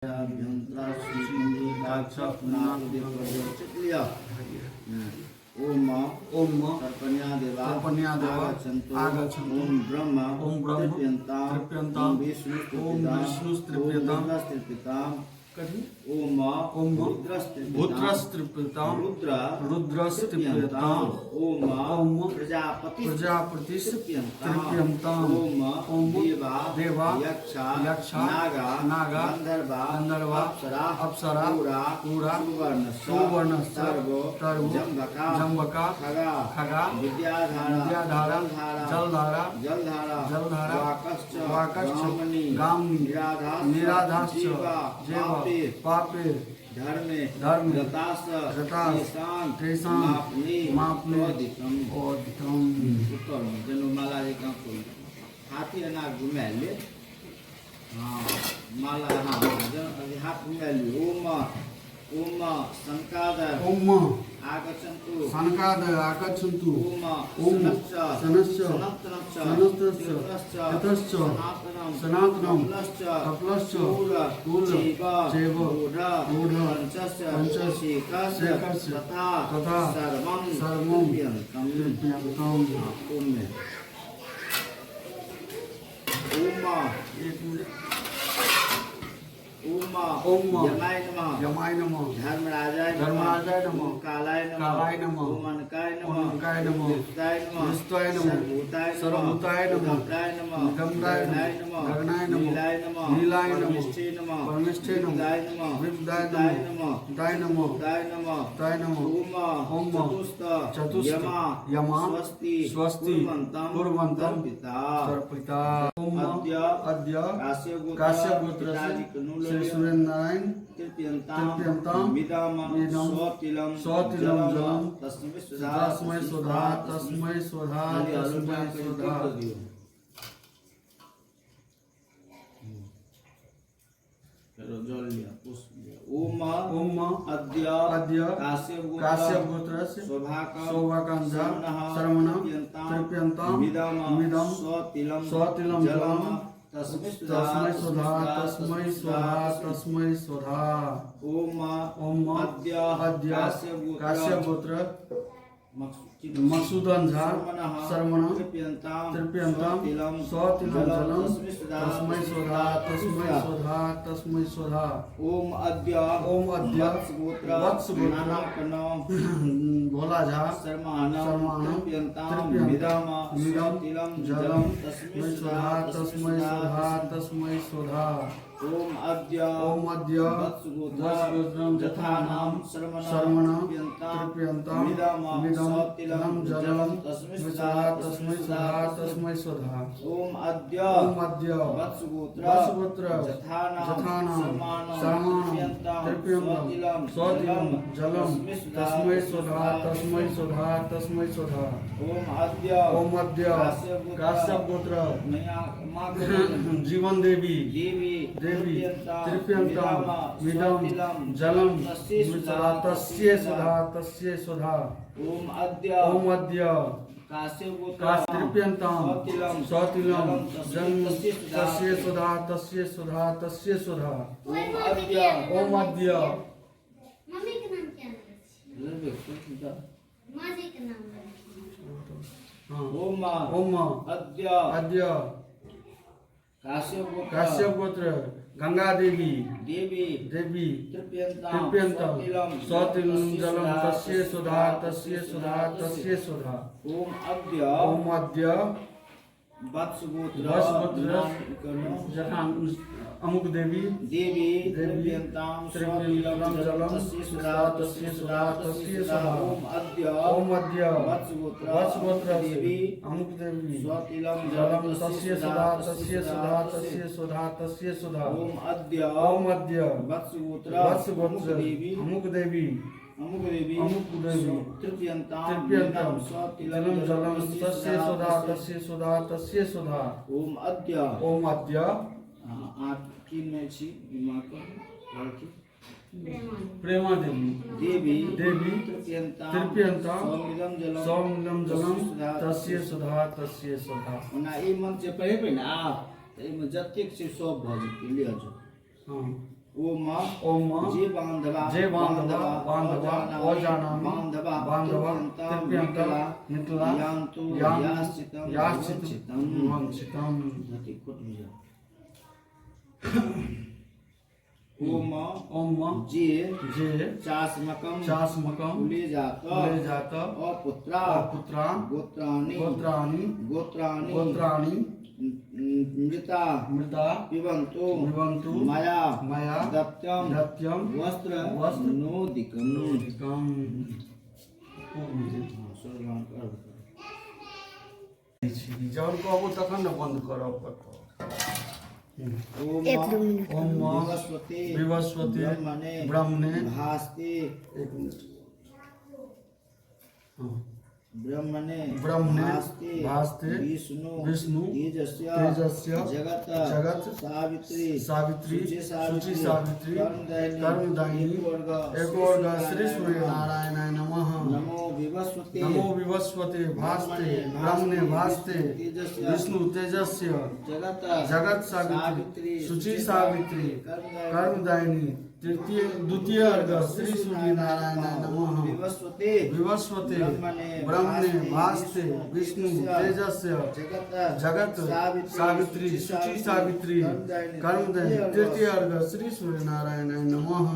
ओम तर्पण्या देवा आगच्छन्तु ओम ब्रह्म तृप्यन्ताम विष्णु तृप्यताम ओम भूत्रस्तृप्यताम रुद्रस्तृप्यताम ओम प्रजापति तृप्यन्ताम ओम देवा यक्षा नागा गंधर्वा अप्सरा पूरा सुवर्ण सर्वो जम्बका खगा विद्याधारा जलधारा वाकश्च गामिनी निराधाश्च जेव पापे धर्मे तेषां मापने ओदितम उत्तर में जन्ममाला एक कोई हाथी अनाग घुमाइले माला हाथ घुमाइले ओम सनकादय आगच्छन्तु ओम सनश्च सनातनं कपिलश्च चैव मूढ पंचशेखस्य तथा सर्वं तृप्यन्ताम् ओम यमाय नमः धर्मराजाय नमः कालाय नमः ओमनकाय नमः विष्टाय नमः सर्वभूताय नमः गंगाय नमः नीलाय नमः परमेष्ठे नमः विद्याय नमः ओम चतुस्थ यमा स्वस्ति कुर्वन्तं पिता ओम अद्य काश्यपगोत्र श्री सूर्यनारायण तृप्यन्ताम मिदं स्वतिलं जलम तस्मै स्वधा ओम अद्य काश्यपगोत्र शोभाकांजा शरवण तृप्यन्ताम मिदं स्वतिलं जलम तस्मै स्वधा ओम अद्य काश्यपगोत्र मक्सूदन झा शर्मण तृप्यन्ताम स्वतिलं जलम तस्मै स्वधा ओम अद्य वत्सगोत्र भोला झा शर्मण तृप्यन्ताम मिदं जलम तस्मै स्वधा ओम अद्य वत्सगोत्र जथानाम शर्मण तृप्यन्ताम मिदं जलम तस्मै स्वधा ओम अद्य वत्सगोत्र जथानाम शर्मण तृप्यन्ताम स्वतिलं जलम तस्मै स्वधा ओम अद्य काश्यपगोत्र जीवन देवी तृप्यन्ताम मिदं जलम तस्यै स्वधा ओम अद्य तृप्यन्ताम स्वतिलं जलम तस्यै स्वधा ओम अद्य मम्मी का नाम क्या है? माजी का नाम है। ओम अद्य काश्यपगोत्र गंगा देवी तृप्यन्ताम स्वतिलं जलम तस्यै स्वधा ओम अद्य वत्सगोत्र जथा अमुक देवी तृप्यन्ताम स्वतिलं जलम तस्यै स्वधा ओम अद्य वत्सगोत्र अमुक देवी स्वतिलं जलम तस्यै स्वधा ओम अद्य वत्सगोत्र अमुक देवी तृप्यन्ताम स्वतिलं जलम तस्यै स्वधा ओम अद्य प्रेमा देवी तृप्यन्ताम सौमिलं जलम तस्यै स्वधा ओना ई मन से पढ़े पे ना आप एमे जतेक से सब भ जेतै लिया जो हां ओम ओम जे बांधवा ओजानामि बांधवा तृप्यंतं मिथिला यान्तु याश्चितं याश्चितं विवंचितं ओम जे चास्मकं कुलेजात अपुत्रा गोत्राणि मृता पिबन्तु मया दत्तं वस्त्र नोदिकं जब कहबो तखन न बंद करब ओम विवस्वते ब्रह्मणे भास्ते एक मिनट ब्रह्मणे भास्ते विष्णु तेजस्य जगत सावित्री शुचि सावित्री कर्मदायिनी एकोर्ग श्री सूर्य नारायणाय नमः नमो विवस्वते भास्ते ब्रह्मणे भास्ते विष्णु तेजस्य जगत सावित्री शुचि सावित्री कर्मदायिनी द्वितीय अर्घ श्री सूर्य नारायणाय नमः विवस्वते ब्रह्मणे भास्ते विष्णु तेजस्य जगत सावित्री शुचि सावित्री कर्मदायिनी तृतीय अर्घ श्री सूर्य नारायणाय नमः।